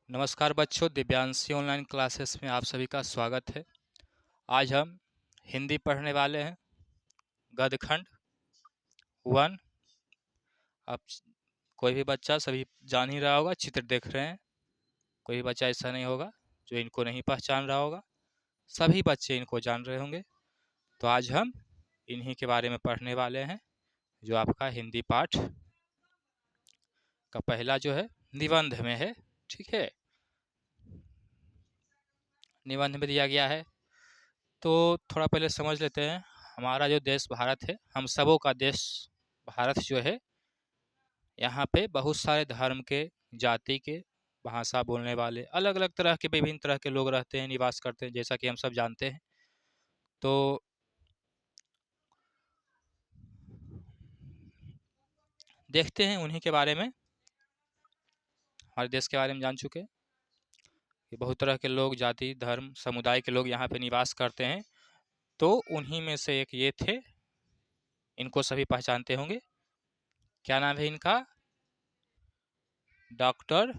नमस्कार बच्चों, Divyanshi online classes में आप सभी का स्वागत है। आज हम हिंदी पढ़ने वाले हैं। गद्यखंड 1। आप कोई भी बच्चा सभी जान ही रहा होगा, चित्र देख रहे हैं। कोई भी बच्चा ऐसा नहीं होगा जो इनको नहीं पहचान रहा होगा। सभी बच्चे इनको जान रहे होंगे। तो आज हम इन्हीं के बारे में पढ़ने वाले हैं, जो आपका हिंदी पाठ का पहला जो है निबंध में है। ठीक है, निबंध में दिया गया है। तो थोड़ा पहले समझ लेते हैं। हमारा जो देश भारत है, हम सबों का देश भारत जो है, यहाँ पे बहुत सारे धर्म के, जाति के, भाषा बोलने वाले, अलग अलग तरह के, विभिन्न तरह के लोग रहते हैं, निवास करते हैं, जैसा कि हम सब जानते हैं। तो देखते हैं उन्हीं के बारे में। हमारे देश के बारे में जान चुके हैं कि बहुत तरह के लोग, जाति, धर्म, समुदाय के लोग यहाँ पे निवास करते हैं। तो उन्हीं में से एक ये थे। इनको सभी पहचानते होंगे। क्या नाम है इनका? डॉक्टर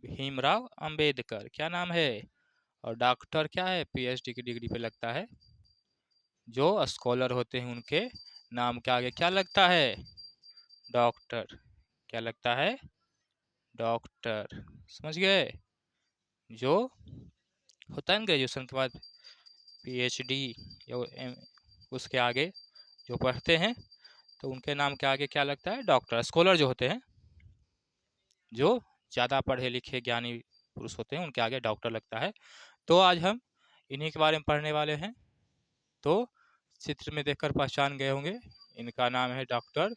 भीमराव अंबेडकर। क्या नाम है? और डॉक्टर क्या है? पीएचडी की डिग्री पे लगता है। जो स्कॉलर होते हैं उनके नाम के आगे क्या लगता है? डॉक्टर। क्या लगता है? डॉक्टर। समझ गए? जो होता है ना ग्रेजुएशन के बाद पीएचडी या उसके आगे जो पढ़ते हैं, तो उनके नाम के आगे क्या लगता है? डॉक्टर। स्कॉलर जो होते हैं, जो ज़्यादा पढ़े लिखे ज्ञानी पुरुष होते हैं, उनके आगे डॉक्टर लगता है। तो आज हम इन्हीं के बारे में पढ़ने वाले हैं। तो चित्र में देखकर पहचान गए होंगे, इनका नाम है doctor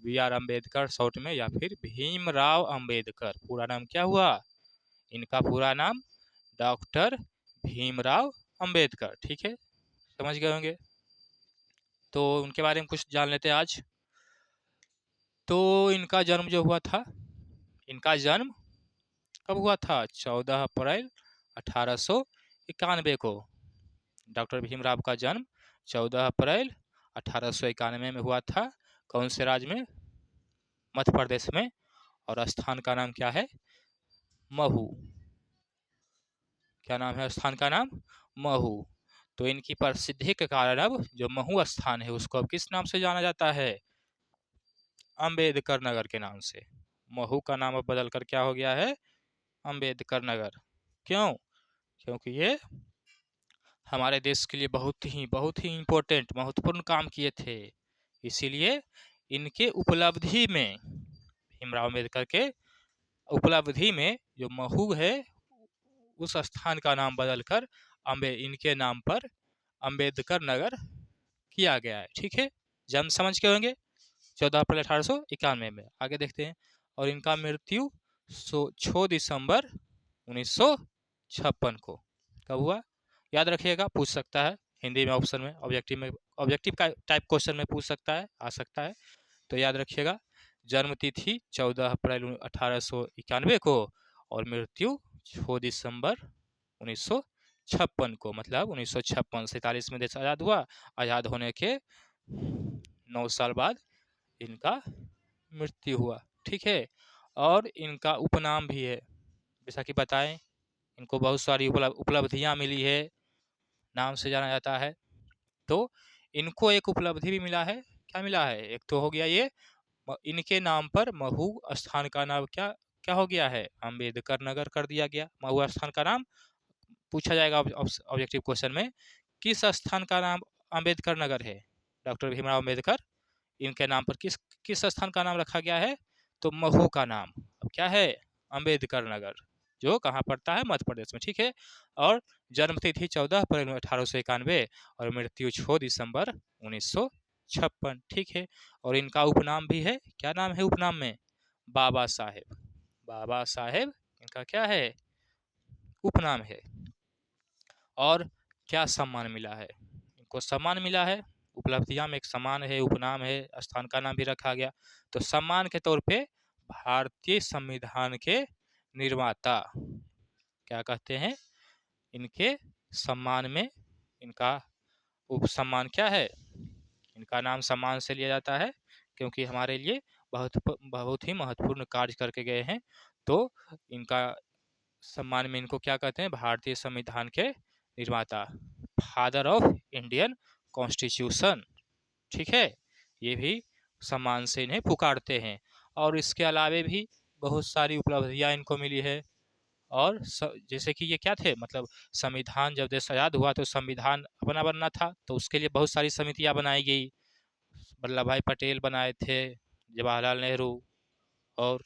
B R Ambedkar, short में, या फिर भीमराव अंबेडकर। पूरा नाम क्या हुआ? इनका पूरा नाम डॉक्टर भीमराव अंबेडकर। ठीक है, समझ गए होंगे। तो उनके बारे में कुछ जान लेते हैं आज। तो इनका जन्म जो हुआ था, इनका जन्म कब हुआ था? 14 अप्रैल 1891 को। डॉक्टर भीमराव का जन्म 14 अप्रैल 1891 में हुआ था। कौन से राज्य में? मध्य प्रदेश में। और स्थान का नाम क्या है? महू। क्या नाम है स्थान का? नाम महू। तो इनकी प्रसिद्धि के कारण अब जो महू स्थान है उसको अब किस नाम से जाना जाता है? अंबेडकर नगर के नाम से। महू का नाम अब बदलकर क्या हो गया है? अंबेडकर नगर। क्यों? क्योंकि ये हमारे देश के लिए बहुत ही इम्पोर्टेंट, महत्वपूर्ण काम किए थे। इसीलिए इनके उपलब्धि में, भीमराव अम्बेडकर के उपलब्धि में, जो महू है उस स्थान का नाम बदलकर इनके नाम पर अंबेडकर नगर किया गया है। ठीक है, जन्म समझ के होंगे 14 अप्रैल 1891 में। आगे देखते हैं। और इनका मृत्यु 6 दिसंबर 1956 को। कब हुआ? याद रखिएगा, पूछ सकता है हिंदी में, ऑप्शन में, ऑब्जेक्टिव का टाइप क्वेश्चन में पूछ सकता है, आ सकता है। तो याद रखिएगा, जन्म तिथि 14 अप्रैल 1891 को और मृत्यु 6 दिसंबर 1956 को। मतलब 1956, 47 में देश आज़ाद हुआ। आज़ाद होने के 9 साल बाद इनका मृत्यु हुआ। ठीक है, और इनका उपनाम भी है, जैसा कि बताएं। इनको बहुत सारी उपलब्धियां मिली है, नाम से जाना जाता है। तो इनको एक उपलब्धि भी मिला है। क्या मिला है? एक तो हो गया ये, इनके नाम पर महू स्थान का नाम क्या क्या हो गया है? अंबेडकर नगर कर दिया गया। महू स्थान का नाम पूछा जाएगा ऑब्जेक्टिव क्वेश्चन में, किस स्थान का नाम अंबेडकर नगर है? डॉक्टर भीमराव अम्बेडकर, इनके नाम पर किस किस स्थान का नाम रखा गया है? तो महू का नाम अब क्या है? अंबेडकर नगर, जो कहाँ पड़ता है? मध्य प्रदेश में। ठीक है, और जन्म तिथि 14 अप्रैल 1891 और मृत्यु 6 दिसंबर 1956। ठीक है, और इनका उपनाम भी है। क्या नाम है उपनाम में? बाबा साहेब। बाबा साहेब इनका क्या है? उपनाम है। और क्या सम्मान मिला है इनको? सम्मान मिला है। उपलब्धियां में एक सम्मान है, उपनाम है, स्थान का नाम भी रखा गया। तो सम्मान के तौर पे भारतीय संविधान के निर्माता, क्या कहते हैं, इनके सम्मान में, इनका उपसम्मान क्या है? इनका नाम सम्मान से लिया जाता है क्योंकि हमारे लिए बहुत बहुत ही महत्वपूर्ण कार्य करके गए हैं। तो इनका सम्मान में इनको क्या कहते हैं? भारतीय संविधान के निर्माता, फादर ऑफ इंडियन कॉन्स्टिट्यूशन। ठीक है, ये भी सम्मान से इन्हें पुकारते हैं। और इसके अलावे भी बहुत सारी उपलब्धियां इनको मिली है। और जैसे कि ये क्या थे, मतलब संविधान जब देश आज़ाद हुआ तो संविधान अपना बनना था, तो उसके लिए बहुत सारी समितियां बनाई गई। वल्लभ भाई पटेल बनाए थे, जवाहरलाल नेहरू, और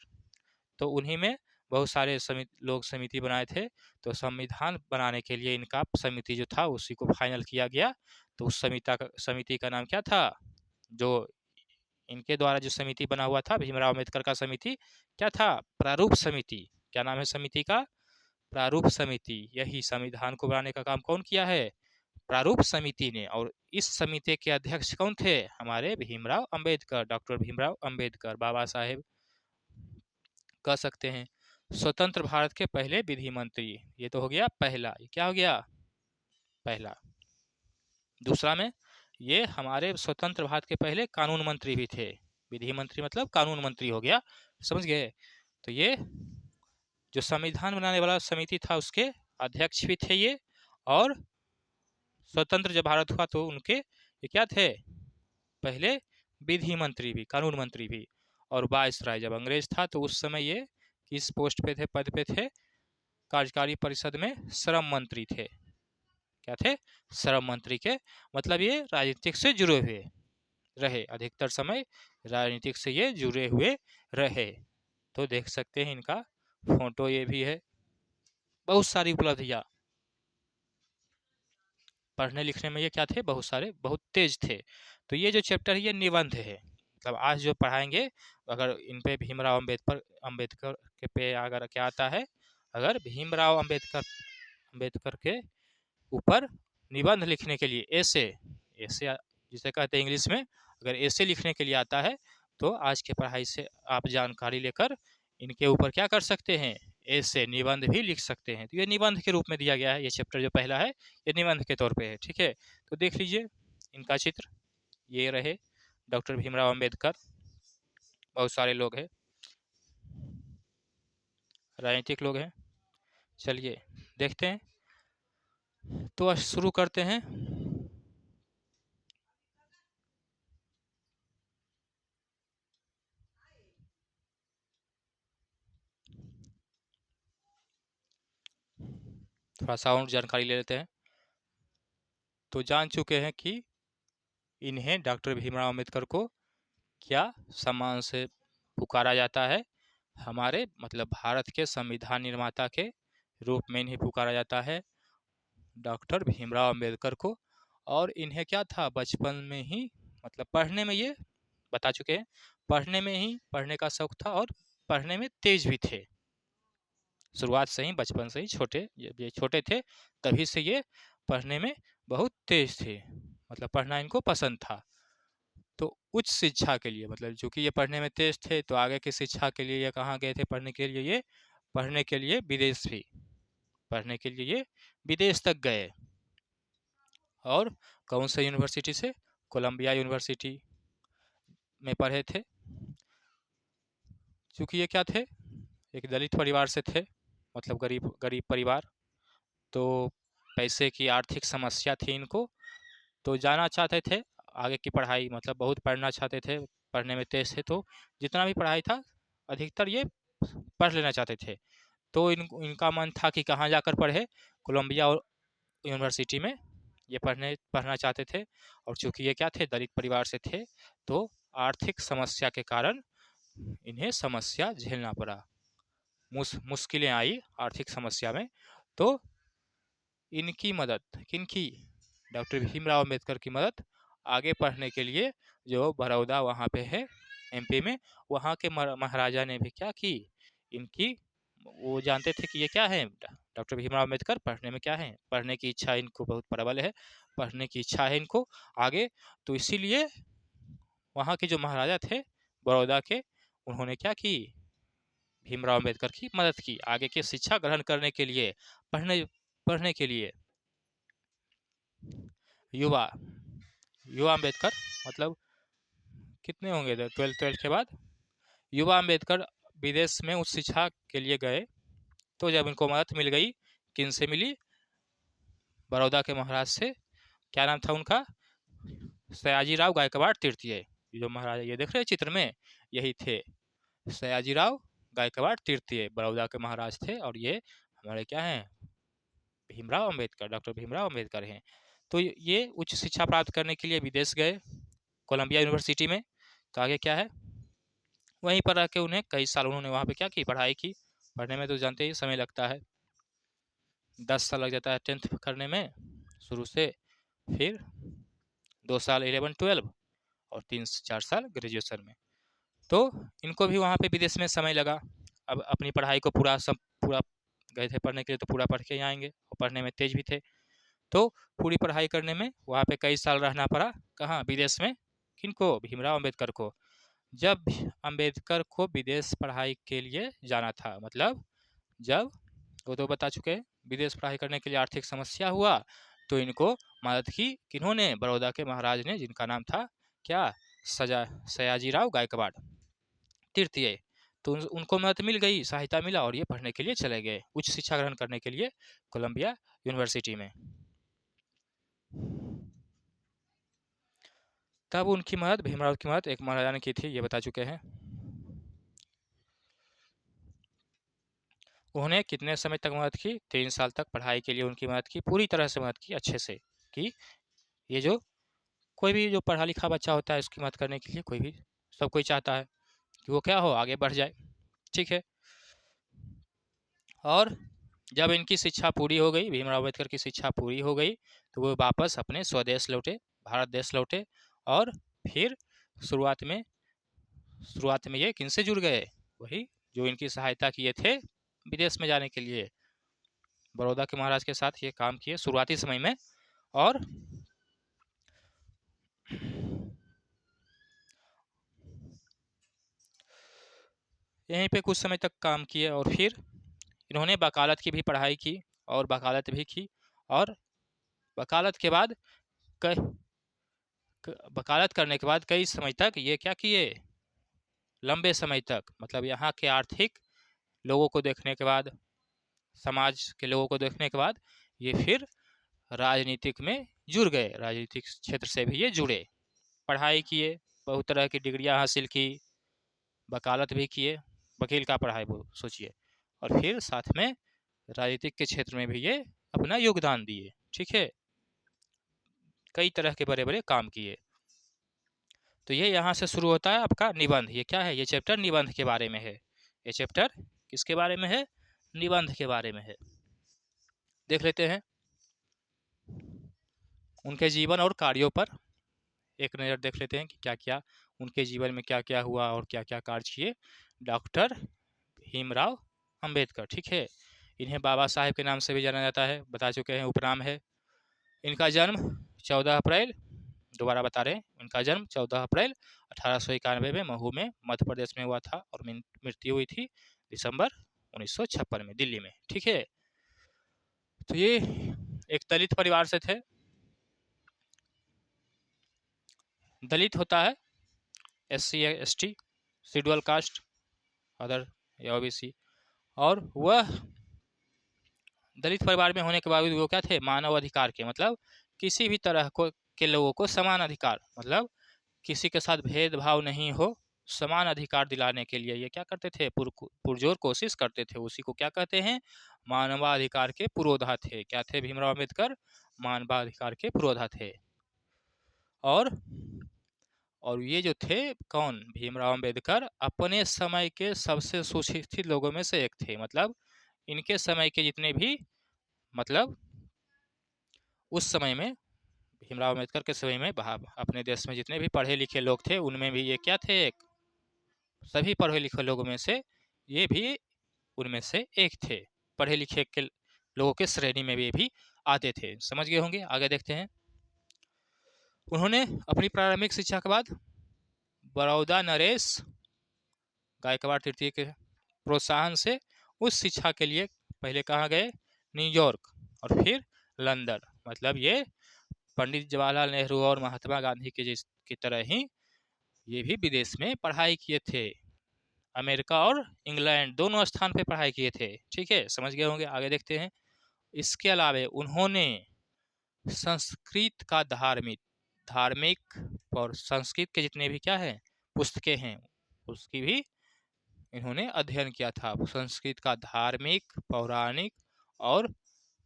तो उन्हीं में बहुत सारे लोग समिति बनाए थे। तो संविधान बनाने के लिए इनका समिति जो था उसी को फाइनल किया गया। तो उस समिति का नाम क्या था? जो इनके द्वारा जो समिति बना हुआ था भीमराव अम्बेडकर का समिति, क्या था? प्रारूप समिति। क्या नाम है समिति का? प्रारूप समिति। यही संविधान को बनाने का काम कौन किया है? प्रारूप समिति ने। और इस समिति के अध्यक्ष कौन थे? हमारे भीमराव अंबेडकर, डॉक्टर भीमराव अंबेडकर, बाबा साहेब कह सकते हैं। स्वतंत्र भारत के पहले विधि मंत्री, ये तो हो गया पहला। ये क्या हो गया? पहला। दूसरा में ये हमारे स्वतंत्र भारत के पहले कानून मंत्री भी थे। विधि मंत्री मतलब कानून मंत्री हो गया, समझ गए? तो ये जो संविधान बनाने वाला समिति था उसके अध्यक्ष भी थे ये। और स्वतंत्र जब भारत हुआ तो उनके ये क्या थे? पहले विधि मंत्री भी, कानून मंत्री भी। और वायसराय जब अंग्रेज था तो उस समय ये किस पोस्ट पे थे, पद पे थे? कार्यकारी परिषद में श्रम मंत्री थे। क्या थे? श्रम मंत्री के मतलब ये राजनीतिक से जुड़े हुए रहे, अधिकतर समय राजनीतिक से ये जुड़े हुए रहे। तो देख सकते हैं इनका फोटो ये भी है। बहुत सारी उपलब्धियां, पढ़ने लिखने में ये क्या थे? बहुत सारे, बहुत तेज थे। तो ये जो चैप्टर है ये निबंध है, मतलब आज जो पढ़ाएंगे अगर इन पे भीमराव अम्बेडकर अम्बेडकर के पे अगर क्या आता है, अगर भीमराव अम्बेडकर अम्बेडकर के ऊपर निबंध लिखने के लिए, ऐसे ऐसे जिसे कहते हैं इंग्लिश में, अगर ऐसे लिखने के लिए आता है तो आज के पढ़ाई से आप जानकारी लेकर इनके ऊपर क्या कर सकते हैं? ऐसे निबंध भी लिख सकते हैं। तो ये निबंध के रूप में दिया गया है। ये चैप्टर जो पहला है ये निबंध के तौर पे है। ठीक है, तो देख लीजिए इनका चित्र, ये रहे डॉक्टर भीमराव अम्बेडकर। बहुत सारे लोग हैं, राजनीतिक लोग हैं। चलिए देखते हैं, तो शुरू करते हैं। थोड़ा सा और जानकारी ले लेते हैं। तो जान चुके हैं कि इन्हें डॉक्टर भीमराव अम्बेडकर को क्या सम्मान से पुकारा जाता है? हमारे मतलब भारत के संविधान निर्माता के रूप में इन्हें पुकारा जाता है, डॉक्टर भीमराव अम्बेडकर को। और इन्हें क्या था, बचपन में ही मतलब पढ़ने में, ये बता चुके हैं, पढ़ने में ही पढ़ने का शौक था और पढ़ने में तेज भी थे। शुरुआत से ही, बचपन से ही, ये छोटे थे तभी से ये पढ़ने में बहुत तेज थे, मतलब पढ़ना इनको पसंद था। तो उच्च शिक्षा के लिए, मतलब चूंकि ये पढ़ने में तेज थे तो आगे की शिक्षा के लिए ये कहाँ गए थे पढ़ने के लिए? ये पढ़ने के लिए विदेश भी, पढ़ने के लिए ये विदेश तक गए। और कौन सा यूनिवर्सिटी से? कोलंबिया यूनिवर्सिटी में पढ़े थे। क्योंकि ये क्या थे, एक दलित परिवार से थे, मतलब गरीब गरीब परिवार। तो पैसे की आर्थिक समस्या थी इनको, तो जाना चाहते थे आगे की पढ़ाई, मतलब बहुत पढ़ना चाहते थे, पढ़ने में तेज थे। तो जितना भी पढ़ाई था अधिकतर ये पढ़ लेना चाहते थे। तो इनका मन था कि कहाँ जाकर पढ़े? कोलंबिया यूनिवर्सिटी में ये पढ़ना चाहते थे। और चूंकि ये क्या थे, दलित परिवार से थे, तो आर्थिक समस्या के कारण इन्हें समस्या झेलना पड़ा, मुश्किलें आई आर्थिक समस्या में। तो इनकी मदद, किनकी? डॉक्टर भीमराव अम्बेडकर की मदद आगे पढ़ने के लिए, जो बड़ौदा वहाँ पे है एमपी में, वहाँ के महाराजा ने भी क्या की, इनकी, वो जानते थे कि ये क्या है, डॉक्टर भीमराव अम्बेडकर पढ़ने में क्या है, पढ़ने की इच्छा इनको बहुत प्रबल है, पढ़ने की इच्छा है इनको आगे। तो इसीलिए वहाँ के जो महाराजा थे बड़ौदा के, उन्होंने क्या की, भीमराव अम्बेडकर की मदद की आगे की शिक्षा ग्रहण करने के लिए, पढ़ने पढ़ने के लिए। युवा युवा अम्बेडकर मतलब कितने होंगे 12th के बाद? युवा अम्बेडकर विदेश में उच्च शिक्षा के लिए गए। तो जब इनको मदद मिल गई, किन से मिली? बड़ौदा के महाराज से। क्या नाम था उनका? सयाजीराव गायकवाड़ तृतीय। जो महाराजा ये देख रहे हैं चित्र में, यही थे सयाजीराव गायकवाड़ तृतीय, बड़ौदा के महाराज थे। और ये हमारे क्या हैं? भीमराव अंबेडकर, डॉक्टर भीमराव अंबेडकर हैं। तो ये उच्च शिक्षा प्राप्त करने के लिए विदेश गए, कोलंबिया यूनिवर्सिटी में। तो आगे क्या है, वहीं पर रह के उन्हें कई साल उन्होंने वहाँ पे क्या की? पढ़ाई की। पढ़ने में तो जानते ही समय लगता है, 10 साल लग जाता है 10th करने में शुरू से, फिर 2 साल 11-12 और 3-4 साल ग्रेजुएशन में। तो इनको भी वहाँ पे विदेश में समय लगा। अब अपनी पढ़ाई को पूरा गए थे पढ़ने के लिए, तो पूरा पढ़ के ही आएंगे, और पढ़ने में तेज भी थे। तो पूरी पढ़ाई करने में वहाँ पे कई साल रहना पड़ा। कहाँ? विदेश में। किनको? भीमराव अंबेडकर को। जब अंबेडकर को विदेश पढ़ाई के लिए जाना था, मतलब जब वो तो बता चुके हैं, विदेश पढ़ाई करने के लिए आर्थिक समस्या हुआ, तो इनको मदद की किन्होंने? बड़ौदा के महाराज ने, जिनका नाम था क्या? सयाजीराव गायकवाड़ तृतीय। तो उनको मदद मिल गई, सहायता मिला, और ये पढ़ने के लिए चले गए, उच्च शिक्षा ग्रहण करने के लिए कोलंबिया यूनिवर्सिटी में। तब उनकी मदद, भीमराव की मदद एक महाराजा ने की थी, ये बता चुके हैं। उन्होंने कितने समय तक मदद की? 3 साल तक पढ़ाई के लिए उनकी मदद की, पूरी तरह से मदद की, अच्छे से कि ये जो कोई भी जो पढ़ा लिखा बच्चा होता है, उसकी मदद करने के लिए कोई भी, सब कोई चाहता है कि वो क्या हो? आगे बढ़ जाए। ठीक है। और जब इनकी शिक्षा पूरी हो गई, भीमराव अम्बेडकर की शिक्षा पूरी हो गई, तो वो वापस अपने स्वदेश लौटे, भारत देश लौटे। और फिर शुरुआत में ये किनसे जुड़ गए? वही जो इनकी सहायता किए थे विदेश में जाने के लिए, बड़ौदा के महाराज के साथ ये काम किए शुरुआती समय में। और यहीं पे कुछ समय तक काम किए, और फिर इन्होंने वकालत की भी पढ़ाई की, और वकालत भी की। और वकालत के बाद वकालत करने के बाद कई समय तक ये क्या किए? लंबे समय तक, मतलब यहाँ के आर्थिक लोगों को देखने के बाद, समाज के लोगों को देखने के बाद, ये फिर राजनीतिक में जुड़ गए, राजनीतिक क्षेत्र से भी ये जुड़े, पढ़ाई किए, बहुत तरह की डिग्रियां हासिल की, वकालत भी किए, वकील का पढ़ाई वो सोचिए, और फिर साथ में राजनीतिक के क्षेत्र में भी ये अपना योगदान दिए। ठीक है, कई तरह के बड़े बड़े काम किए। तो ये यहाँ से शुरू होता है आपका निबंध। ये क्या है? ये चैप्टर निबंध के बारे में है। ये चैप्टर किसके बारे में है? निबंध के बारे में है। देख लेते हैं उनके जीवन और कार्यों पर एक नज़र देख लेते हैं कि क्या क्या उनके जीवन में क्या क्या हुआ और क्या क्या कार्य किए डॉक्टर भीमराव अंबेडकर। ठीक है, इन्हें बाबा साहेब के नाम से भी जाना जाता है, बता चुके हैं, उपनाम है। इनका जन्म 14 अप्रैल, दोबारा बता रहे हैं, इनका जन्म 14 अप्रैल 1891 में महू में मध्य प्रदेश में हुआ था, और मृत्यु हुई थी दिसंबर 1956 में दिल्ली में। ठीक है, तो ये एक दलित परिवार से थे। दलित होता है SC ST, schedule caste, other या OBC, और वह दलित परिवार में होने के बावजूद वो क्या थे? मानव अधिकार के, मतलब किसी भी तरह को के लोगों को समान अधिकार, मतलब किसी के साथ भेदभाव नहीं हो, समान अधिकार दिलाने के लिए ये क्या करते थे? पुरजोर कोशिश करते थे। उसी को क्या कहते हैं? मानवाधिकार के पुरोधा थे। क्या थे भीमराव अम्बेडकर? मानवाधिकार के पुरोधा थे। और ये जो थे कौन? भीमराव अम्बेडकर अपने समय के सबसे सुशिक्षित लोगों में से एक थे। मतलब इनके समय के जितने भी, मतलब उस समय में, भीमराव अम्बेडकर के समय में अपने देश में जितने भी पढ़े लिखे लोग थे, उनमें भी ये क्या थे? एक, सभी पढ़े लिखे लोगों में से ये भी उनमें से एक थे। पढ़े लिखे के लोगों के श्रेणी में ये भी आते थे। समझ गए होंगे। आगे देखते हैं। उन्होंने अपनी प्रारंभिक शिक्षा के बाद बड़ौदा नरेश गायकवाड़ तृतीय के प्रोत्साहन से उस शिक्षा के लिए पहले कहाँ गए? न्यूयॉर्क, और फिर लंदन। मतलब ये पंडित जवाहरलाल नेहरू और महात्मा गांधी के की तरह ही ये भी विदेश में पढ़ाई किए थे। अमेरिका और इंग्लैंड दोनों स्थान पे पढ़ाई किए थे। ठीक है, समझ गए होंगे। आगे देखते हैं। इसके अलावा उन्होंने संस्कृत का धार्मिक धार्मिक और संस्कृत के जितने भी क्या है पुस्तकें हैं उसकी भी इन्होंने अध्ययन किया था। संस्कृत का धार्मिक, पौराणिक और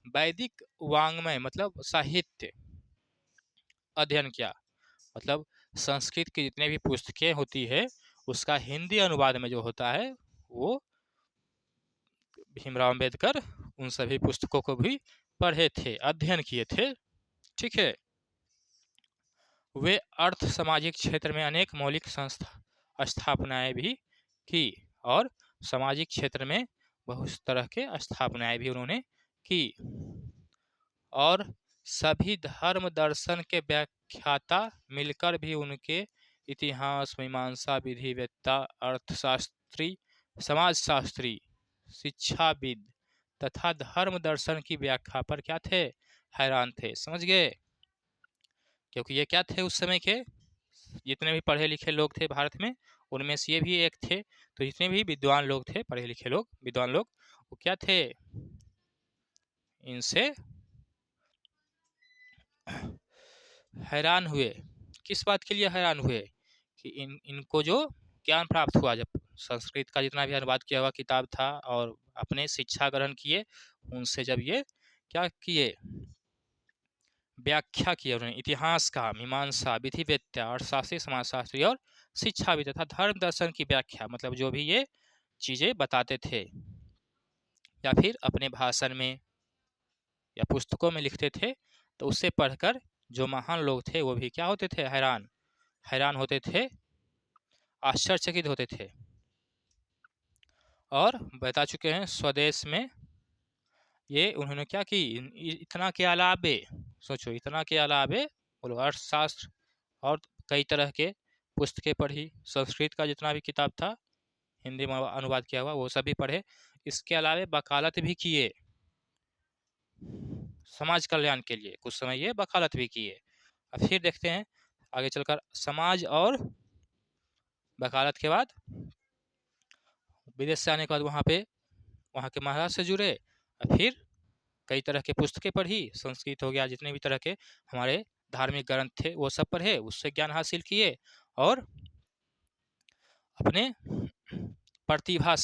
वैदिक वाङ्मय मतलब साहित्य अध्ययन किया। मतलब संस्कृत की जितने भी पुस्तकें होती है उसका हिंदी अनुवाद में जो होता है वो भीमराव अंबेडकर उन सभी पुस्तकों को भी पढ़े थे, अध्ययन किए थे। ठीक है। वे अर्थ सामाजिक क्षेत्र में अनेक मौलिक संस्था स्थापनाएं भी की और सामाजिक क्षेत्र में बहुत तरह के स्थापनाएं भी उन्होंने की और सभी धर्म दर्शन के व्याख्याता मिलकर भी उनके इतिहास, मीमांसा, विधिवेत्ता, अर्थशास्त्री, समाजशास्त्री, शिक्षाविद तथा धर्म दर्शन की व्याख्या पर क्या थे, हैरान थे। समझ गए? क्योंकि ये क्या थे उस समय के जितने भी पढ़े लिखे लोग थे भारत में उनमें से ये भी एक थे। तो जितने भी विद्वान लोग थे, पढ़े लिखे लोग, विद्वान लोग, वो क्या थे, इनसे हैरान हुए। किस बात के लिए हैरान हुए कि इनको जो ज्ञान प्राप्त हुआ, जब संस्कृत का जितना भी अनुवाद किया हुआ किताब था और अपने शिक्षा ग्रहण किए, उनसे जब ये क्या किए, व्याख्या किया उन्होंने इतिहास का, मीमांसा, विधिवेत्ता, अर्थशास्त्री, समाजशास्त्री और शिक्षाविद तथा धर्म दर्शन की व्याख्या, मतलब जो भी ये चीजें बताते थे या फिर अपने भाषण में या पुस्तकों में लिखते थे, तो उससे पढ़कर जो महान लोग थे वो भी क्या होते थे, हैरान हैरान होते थे, आश्चर्यचकित होते थे। और बता चुके हैं स्वदेश में ये उन्होंने क्या की, इतना के अलावे, सोचो इतना के अलावे बोलो अर्थशास्त्र और कई तरह के पुस्तकें पढ़ी, संस्कृत का जितना भी किताब था हिंदी में अनुवाद किया हुआ वो सभी पढ़े। इसके अलावे वकालत भी किए, समाज कल्याण के लिए कुछ समय ये वकालत भी किए। अब फिर देखते हैं आगे चलकर, समाज और वकालत के बाद विदेश से आने के बाद वहाँ के महाराज से जुड़े, फिर कई तरह के पुस्तकें पढ़ी, संस्कृत हो गया, जितने भी तरह के हमारे धार्मिक ग्रंथ थे वो सब पढ़े, उससे ज्ञान हासिल किए और अपने प्रतिभा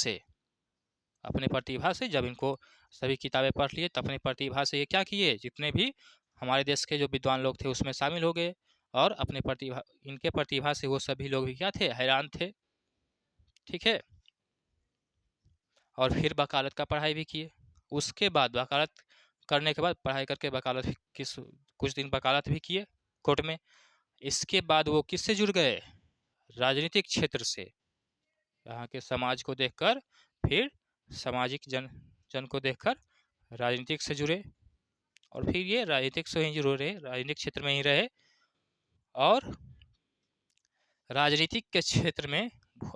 से जब इनको सभी किताबें पढ़ लिए तो अपनी प्रतिभा से ये क्या किए, जितने भी हमारे देश के जो विद्वान लोग थे उसमें शामिल हो गए और अपने इनके प्रतिभा से वो सभी लोग भी क्या थे, हैरान थे। ठीक है। और फिर वकालत का पढ़ाई भी किए। उसके बाद वकालत करने के बाद पढ़ाई करके वकालत कुछ दिन वकालत भी किए कोर्ट में। इसके बाद वो किससे जुड़ गए, राजनीतिक क्षेत्र से, यहाँ के समाज को देखकर, फिर सामाजिक जन को देखकर राजनीतिक से जुड़े और फिर ये राजनीतिक से ही जुड़े, राजनीतिक क्षेत्र में ही रहे और राजनीतिक के क्षेत्र में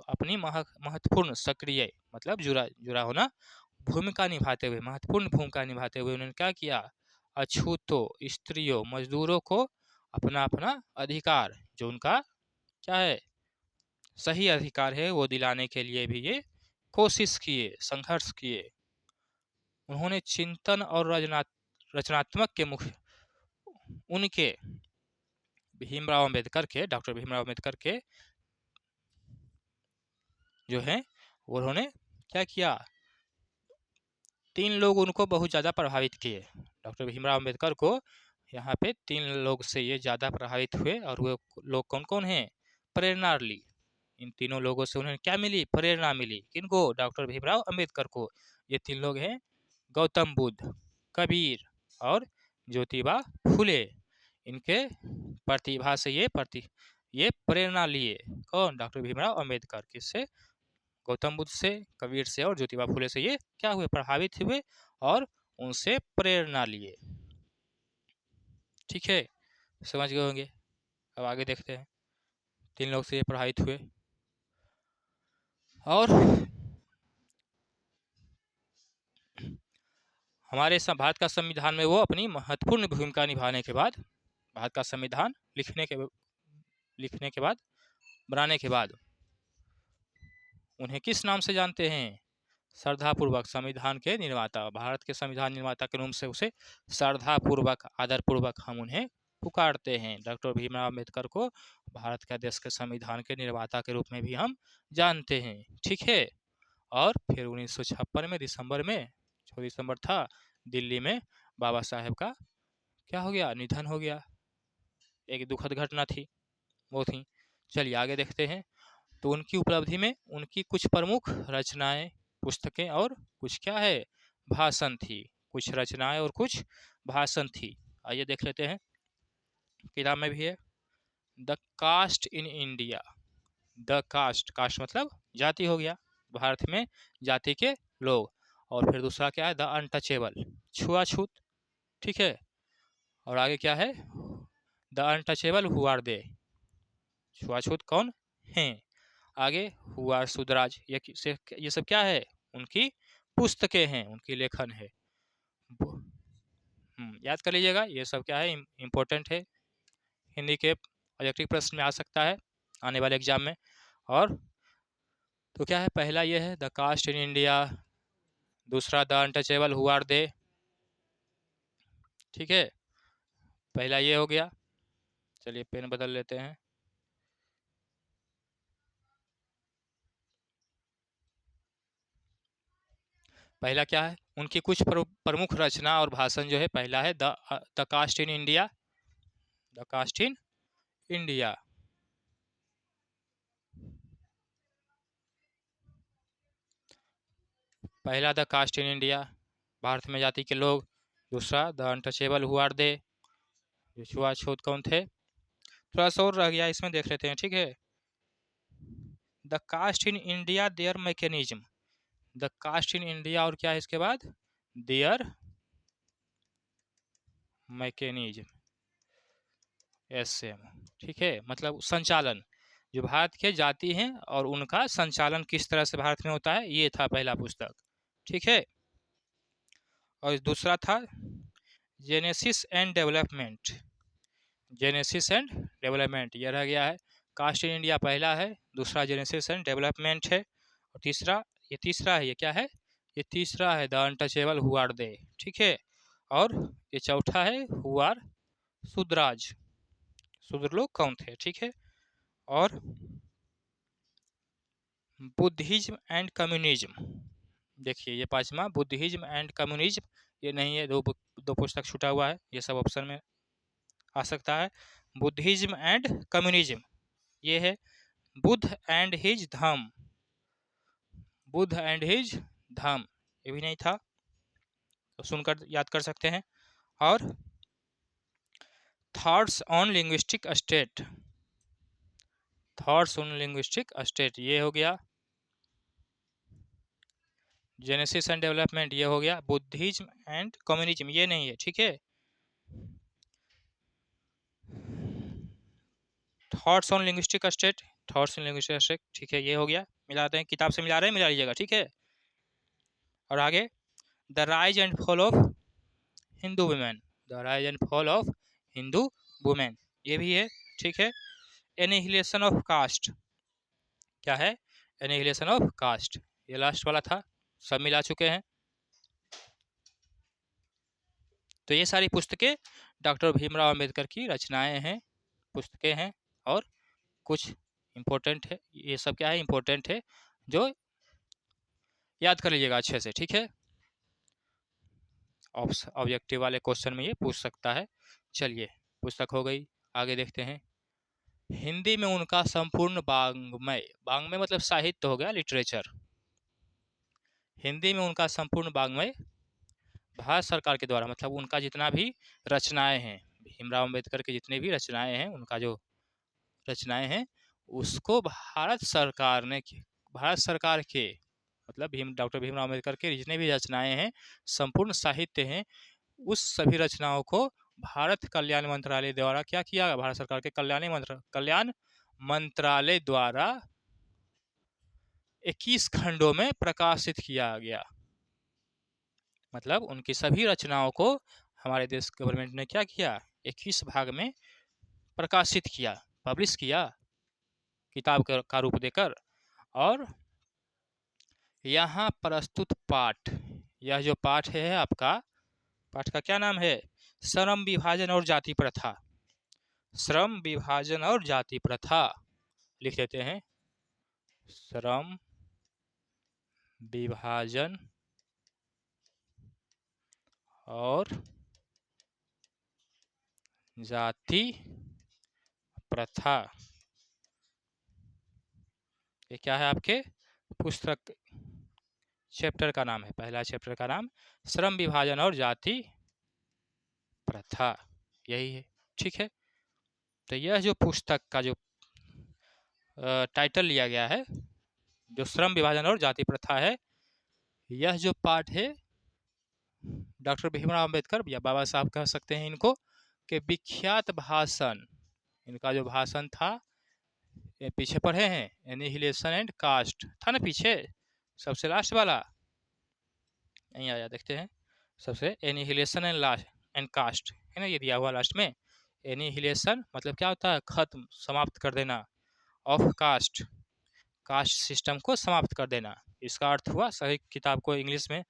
अपनी महत्वपूर्ण सक्रिय मतलब जुड़ा होना भूमिका निभाते हुए, महत्वपूर्ण भूमिका निभाते हुए उन्होंने क्या किया, अछूतों, स्त्रियों, मजदूरों को अपना अपना अधिकार, जो उनका क्या है सही अधिकार है, वो दिलाने के लिए भी ये कोशिश किए, संघर्ष किए। उन्होंने चिंतन और रचनात्मक के मुख्य उनके भीमराव अंबेडकर के, डॉक्टर भीमराव अंबेडकर के जो है उन्होंने क्या किया, 3 लोग उनको बहुत ज़्यादा प्रभावित किए। डॉक्टर भीमराव अंबेडकर को यहाँ पे 3 लोग से ये ज़्यादा प्रभावित हुए और वो लोग कौन कौन हैं, प्रेरणा ली। इन तीनों लोगों से उन्हें क्या मिली, प्रेरणा मिली। किनको, डॉक्टर भीमराव अंबेडकर को। ये 3 लोग हैं गौतम बुद्ध, कबीर और ज्योतिबा फुले। इनके प्रतिभा से ये प्रेरणा लिए, कौन, डॉक्टर भीमराव अंबेडकर। किससे, गौतम बुद्ध से, कबीर से और ज्योतिबा फुले से ये क्या हुए, प्रभावित हुए और उनसे प्रेरणा लिए। ठीक है, समझ गए होंगे। अब आगे देखते हैं। 3 लोग से ये प्रभावित हुए और हमारे भारत का संविधान में वो अपनी महत्वपूर्ण भूमिका निभाने के बाद, भारत का संविधान लिखने के बाद, बनाने के बाद उन्हें किस नाम से जानते हैं? श्रद्धापूर्वक संविधान के निर्माता, भारत के संविधान निर्माता के नाम से उसे श्रद्धापूर्वक, आदरपूर्वक हम उन्हें पुकारते हैं। डॉक्टर भीमराव अम्बेडकर को भारत का देश के संविधान के निर्माता के रूप में भी हम जानते हैं। ठीक है। और फिर 1956 में दिसंबर में, 6 दिसंबर था, दिल्ली में बाबा साहेब का क्या हो गया? निधन हो गया। एक दुखद घटना थी वो थी। चलिए आगे देखते हैं। तो उनकी उपलब्धि में उनकी कुछ प्रमुख रचनाएं, पुस्तकें और कुछ क्या है? भाषण थी। कुछ रचनाएं और कुछ भाषण थी। आइए देख लेते हैं। किताब में भी है the caste in India. The caste, caste मतलब जाति हो गया, भारत में जाति के लोग। और फिर दूसरा क्या है? द अनटचेबल, छुआछूत। ठीक है। और आगे क्या है? The untouchable who are they, छुआछूत कौन हैं। आगे हु आर सुधराज, ये सब क्या है? उनकी पुस्तकें हैं, उनकी लेखन है। याद कर लीजिएगा, ये सब क्या है? इम्पोर्टेंट है, हिंदी के ऑब्जेक्टिव प्रश्न में आ सकता है आने वाले एग्जाम में। और तो क्या है? पहला ये है द कास्ट इन इंडिया, दूसरा the untouchable who are they. ठीक है, पहला ये हो गया। चलिए पेन बदल लेते हैं। पहला क्या है? उनकी कुछ प्रमुख रचना और भाषण जो है, पहला है the caste in India. The caste in India, पहला the caste in India, Bharat में जाति के लोग। दूसरा the untouchable who are they, जो छुआछूत कौन थे। थोड़ा सा और रह गया, इसमें देख लेते हैं। ठीक है। The caste in India their mechanism, the caste in India, और क्या है इसके बाद? Their mechanism, SM. ठीक है, मतलब संचालन, जो भारत के जाति हैं और उनका संचालन किस तरह से भारत में होता है, ये था पहला पुस्तक। ठीक है। और दूसरा था genesis and development, genesis and development, यह रह गया है। कास्ट इन इंडिया पहला है, दूसरा जेनेसिस एंड डेवलपमेंट है, और तीसरा, ये तीसरा है, ये क्या है? ये तीसरा है the untouchable who are they. ठीक है। और ये चौथा है हु आर सुधराज, शूद्र लोग कौन थे। ठीक है। और बुद्धिज्म एंड कम्युनिज्म, देखिए ये पांचवा, बुद्धिज्म एंड कम्युनिज्म, ये नहीं है, दो पुस्तक छूटा हुआ है, ये सब ऑप्शन में आ सकता है। बुद्धिज्म एंड कम्युनिज्म, ये है। Buddha and his Dhamma, Buddha and his Dhamma, ये भी नहीं था, तो सुनकर याद कर सकते हैं। और thoughts on linguistic state, thoughts on linguistic state, ये हो गया। जेनेसिस एंड डेवलपमेंट, ये हो गया। बुद्धिज्म एंड कम्युनिज्म, ये नहीं है। ठीक है। Thoughts on linguistic state, thoughts on linguistic state, ठीक है, ये हो गया। मिलाते हैं, किताब से मिला रहे हैं, मिला लीजिएगा। ठीक है। और आगे the rise and fall of Hindu women, the rise and fall of Hindu women, ये भी है। ठीक है। एनिहिलेशन ऑफ कास्ट, क्या है? एनिहिलेशन ऑफ कास्ट, ये लास्ट वाला था, सब मिला चुके हैं। तो ये सारी पुस्तकें डॉक्टर भीमराव अंबेडकर की रचनाएं हैं, पुस्तकें हैं, और कुछ इम्पोर्टेंट है, ये सब क्या है? इम्पोर्टेंट है, जो याद कर लीजिएगा अच्छे से। ठीक है। ऑब्जेक्टिव वाले क्वेश्चन में ये पूछ सकता है। चलिए, पुस्तक हो गई, आगे देखते हैं। हिंदी में उनका संपूर्ण वाङ्मय, वाङ्मय मतलब साहित्य हो गया, लिटरेचर। हिंदी में उनका संपूर्ण वाङ्मय भारत सरकार के द्वारा, मतलब उनका जितना भी रचनाएं हैं, भीमराव अम्बेडकर के जितने भी रचनाएं हैं, उनका जो रचनाएं हैं, उसको भारत सरकार ने, भारत सरकार के, मतलब डॉक्टर भीमराव अम्बेडकर के जितने भी रचनाएं हैं, संपूर्ण साहित्य हैं, उस सभी रचनाओं को भारत कल्याण मंत्रालय द्वारा क्या किया? भारत सरकार के कल्याण मंत्रालय द्वारा 21 खंडों में प्रकाशित किया गया। मतलब उनकी सभी रचनाओं को हमारे देश गवर्नमेंट ने क्या किया? 21 भाग में प्रकाशित किया, पब्लिश किया, किताब का रूप देकर। और यहाँ प्रस्तुत पाठ, यह जो पाठ है आपका, पाठ का क्या नाम है? श्रम विभाजन और जाति प्रथा। श्रम विभाजन और जाति प्रथा लिख लेते हैं। श्रम विभाजन और जाति प्रथा, ये क्या है आपके पुस्तक चैप्टर का नाम है। पहला चैप्टर का नाम श्रम विभाजन और जाति प्रथा, यही है। ठीक है, तो यह जो पुस्तक का जो टाइटल लिया गया है, जो श्रम विभाजन और जाति प्रथा है, यह जो पाठ है डॉक्टर भीमराव अंबेडकर या बाबा साहब कह सकते हैं इनको, के विख्यात भाषण, इनका जो भाषण था, ये पीछे पढ़े हैं, एनिहिलेशन एंड कास्ट था ना पीछे, सबसे लास्ट वाला, यहीं आया देखते हैं, सबसे एनिहिलेशन एंड कास्ट है ना, ये दिया हुआ लास्ट में। एनिहिलेशन मतलब क्या होता है? खत्म, समाप्त कर देना। ऑफ कास्ट, कास्ट सिस्टम को समाप्त कर देना, इसका अर्थ हुआ। सही किताब को इंग्लिश में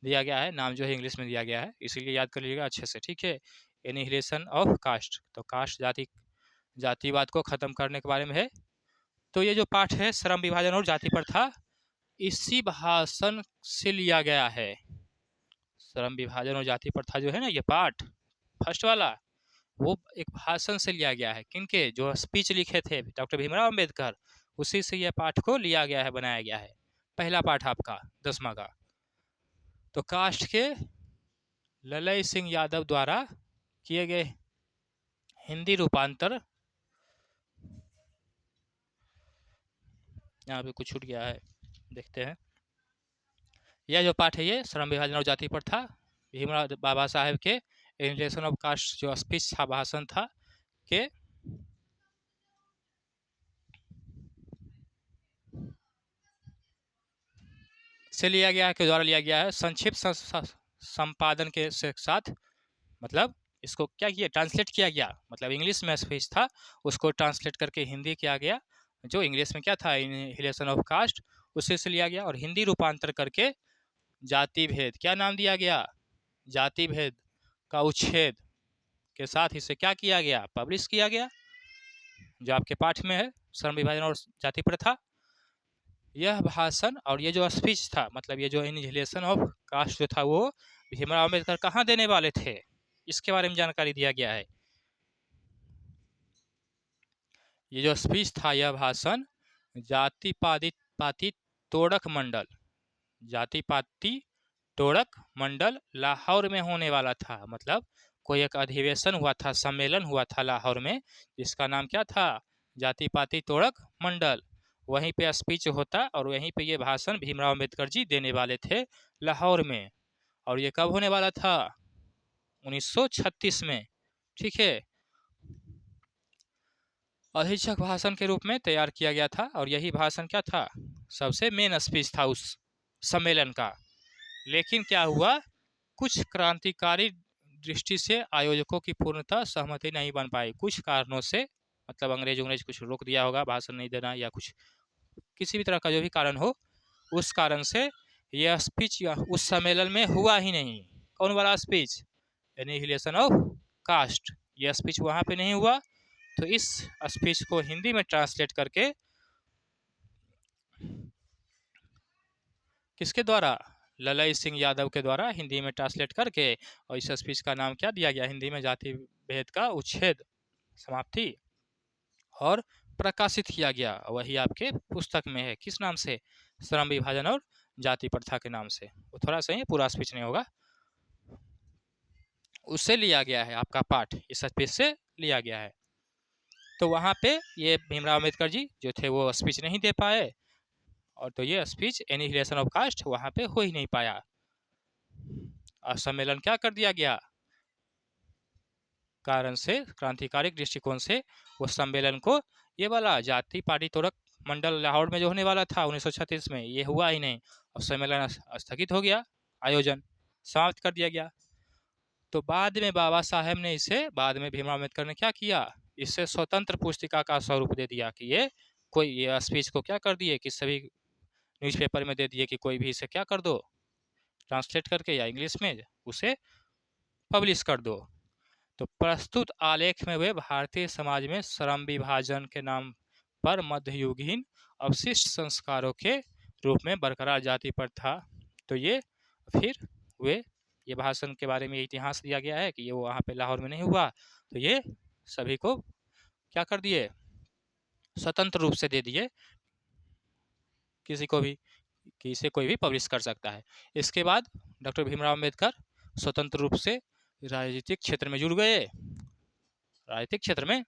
दिया गया है, नाम जो है इंग्लिश में दिया गया है, इसीलिए याद कर लीजिएगा अच्छे से। ठीक है, एनिहिलेशन ऑफ कास्ट, तो कास्ट जातिवाद को खत्म करने के बारे में है। तो ये जो पाठ है श्रम विभाजन और जाति प्रथा, इसी भाषण से लिया गया है। श्रम विभाजन और जाति प्रथा जो है ना, ये पाठ फर्स्ट वाला, वो एक भाषण से लिया गया है। किनके? जो स्पीच लिखे थे डॉक्टर भीमराव अंबेडकर, उसी से यह पाठ को लिया गया है, बनाया गया है। पहला पाठ आपका 10वां का। तो कास्ट के ललय सिंह यादव द्वारा किए गए हिंदी रूपांतर, यहाँ पे कुछ छूट गया है, देखते हैं। यह जो पाठ है ये श्रम विभाजन और जाति प्रथा, भीमराव बाबा साहेब के एनिहिलेशन ऑफ कास्ट जो स्पीच था, भाषण था, के से लिया गया है, के द्वारा लिया गया है। संक्षिप्त संपादन के साथ, मतलब इसको क्या किया? ट्रांसलेट किया गया, मतलब इंग्लिश में स्पीच था, उसको ट्रांसलेट करके हिंदी किया गया। जो इंग्लिश में क्या था? एनिहिलेशन ऑफ कास्ट, उसी से लिया गया, और हिंदी रूपांतर करके जाति भेद, क्या नाम दिया गया? जाति भेद का उच्छेद के साथ इसे क्या किया गया? पब्लिश किया गया, जो आपके पाठ में है, श्रम विभाजन और जाति प्रथा। यह भाषण और ये जो स्पीच था, मतलब ये जो एनिहिलेशन ऑफ कास्ट जो था, वो भीमराव अम्बेडकर कहाँ देने वाले थे, इसके बारे में जानकारी दिया गया है। ये जो स्पीच था, यह भाषण जाति पाति तोड़क मंडल, जाति पाति तोड़क मंडल लाहौर में होने वाला था। मतलब कोई एक अधिवेशन हुआ था, सम्मेलन हुआ था लाहौर में, जिसका नाम क्या था? जाति पाति तोड़क मंडल। वहीं पे स्पीच होता और वहीं पे ये भाषण भीमराव अम्बेडकर जी देने वाले थे लाहौर में। और ये कब होने वाला था? 1936 में। ठीक है, अधीक्षक भाषण के रूप में तैयार किया गया था, और यही भाषण क्या था? सबसे मेन स्पीच था उस सम्मेलन का। लेकिन क्या हुआ? कुछ क्रांतिकारी दृष्टि से आयोजकों की पूर्णतः सहमति नहीं बन पाई, कुछ कारणों से, मतलब अंग्रेज कुछ रोक दिया होगा भाषण नहीं देना, या कुछ किसी भी तरह का जो भी कारण हो, उस कारण से यह स्पीच उस सम्मेलन में हुआ ही नहीं। कौन वाला स्पीच? एनिहिलेशन ऑफ कास्ट, यह स्पीच वहाँ पे नहीं हुआ। तो इस स्पीच को हिंदी में ट्रांसलेट करके किसके द्वारा? ललय सिंह यादव के द्वारा हिंदी में ट्रांसलेट करके, और इस स्पीच का नाम क्या दिया गया हिंदी में? जाति भेद का उच्छेद, समाप्ति, और प्रकाशित किया गया। वही आपके पुस्तक में है, किस नाम से? श्रम विभाजन और जाति प्रथा के नाम से। वो थोड़ा सही है, पूरा स्पीच नहीं होगा, उससे लिया गया है आपका पाठ, इस स्पीच से लिया गया है। तो वहाँ पे ये भीमराव अम्बेडकर जी जो थे वो स्पीच नहीं दे पाए, और तो ये स्पीच एनिहिलेशन ऑफ कास्ट वहाँ पे हो ही नहीं पाया। और सम्मेलन क्या कर दिया गया? कारण से, क्रांतिकारी दृष्टिकोण से वो सम्मेलन को, ये वाला जाति पाटी तोड़क मंडल लाहौर में जो होने वाला था 1936 में, ये हुआ ही नहीं, और सम्मेलन स्थगित हो गया, आयोजन समाप्त कर दिया गया। तो बाद में बाबा साहेब ने इसे, बाद में भीमराव अम्बेडकर ने क्या किया? इससे स्वतंत्र पुस्तिका का स्वरूप दे दिया कि ये कोई, ये स्पीच को क्या कर दिए कि सभी न्यूज़पेपर में दे दिए कि कोई भी इसे क्या कर दो, ट्रांसलेट करके या इंग्लिश में उसे पब्लिश कर दो। तो प्रस्तुत आलेख में वे भारतीय समाज में श्रम विभाजन के नाम पर मध्ययुगीन अवशिष्ट संस्कारों के रूप में बरकरार जाति प्रथा, तो ये फिर वे ये भाषण के बारे में इतिहास दिया गया है कि ये वो वहाँ पे लाहौर में नहीं हुआ, तो ये सभी को क्या कर दिए, स्वतंत्र रूप से दे दिए, किसी को भी कि इसे कोई भी पब्लिश कर सकता है। इसके बाद डॉक्टर भीमराव अम्बेडकर स्वतंत्र रूप से राजनीतिक क्षेत्र में जुड़ गए, राजनीतिक क्षेत्र में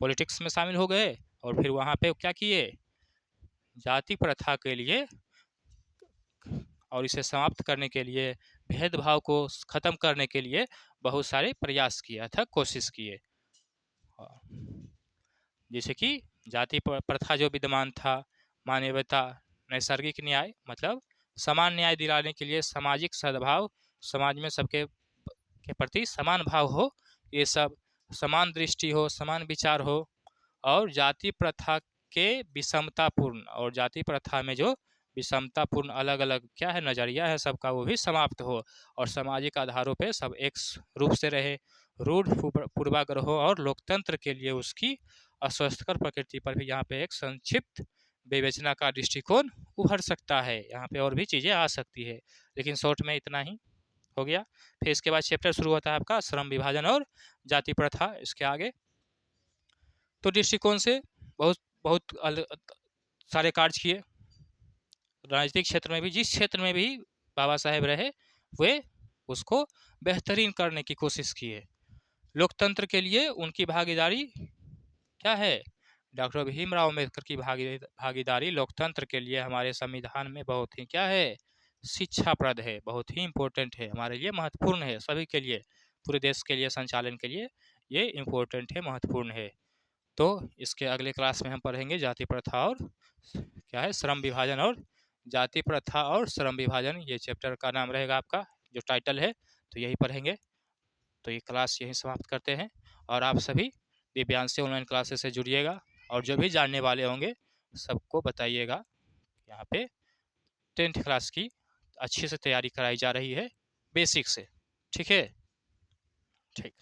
पॉलिटिक्स में शामिल हो गए, और फिर वहाँ पे क्या किए, जाति प्रथा के लिए और इसे समाप्त करने के लिए, भेदभाव को ख़त्म करने के लिए बहुत सारे प्रयास किए अथक कोशिश किए। जैसे कि जाति प्रथा जो विद्यमान था, मानवीयता, नैसर्गिक न्याय, मतलब समान न्याय दिलाने के लिए सामाजिक सद्भाव, समाज में सबके के प्रति समान भाव हो, ये सब समान दृष्टि हो, समान विचार हो, और जाति प्रथा के विषमतापूर्ण, और जाति प्रथा में जो विषमतापूर्ण अलग अलग क्या है नज़रिया है सबका, वो भी समाप्त हो, और सामाजिक आधारों पे सब एक रूप से रहे। रूढ़ पूर्वाग्रहों और लोकतंत्र के लिए उसकी अस्वस्थकर प्रकृति पर भी यहाँ पे एक संक्षिप्त विवेचना का दृष्टिकोण उभर सकता है। यहाँ पे और भी चीज़ें आ सकती है, लेकिन शॉर्ट में इतना ही हो गया। फिर इसके बाद चैप्टर शुरू होता है आपका श्रम विभाजन और जाति प्रथा। इसके आगे तो दृष्टिकोण से बहुत बहुत सारे कार्य किए, राजनीतिक क्षेत्र में भी, जिस क्षेत्र में भी बाबा साहेब रहे वे उसको बेहतरीन करने की कोशिश किए। लोकतंत्र के लिए उनकी भागीदारी क्या है, डॉक्टर भीमराव अम्बेडकर की भागीदारी लोकतंत्र के लिए हमारे संविधान में बहुत ही क्या है, शिक्षाप्रद है, बहुत ही इम्पोर्टेंट है, हमारे लिए महत्वपूर्ण है, सभी के लिए, पूरे देश के लिए, संचालन के लिए ये इम्पोर्टेंट है, महत्वपूर्ण है। तो इसके अगले क्लास में हम पढ़ेंगे जाति प्रथा और क्या है, श्रम विभाजन और जाति प्रथा और श्रम विभाजन, ये चैप्टर का नाम रहेगा आपका, जो टाइटल है, तो यही पढ़ेंगे। तो ये क्लास यहीं समाप्त करते हैं, और आप सभी दिव्यांश ऑनलाइन क्लासेस से जुड़िएगा, और जो भी जानने वाले होंगे सबको बताइएगा। यहाँ पे 10th क्लास की अच्छे से तैयारी कराई जा रही है, बेसिक से, ठीक है, ठीक।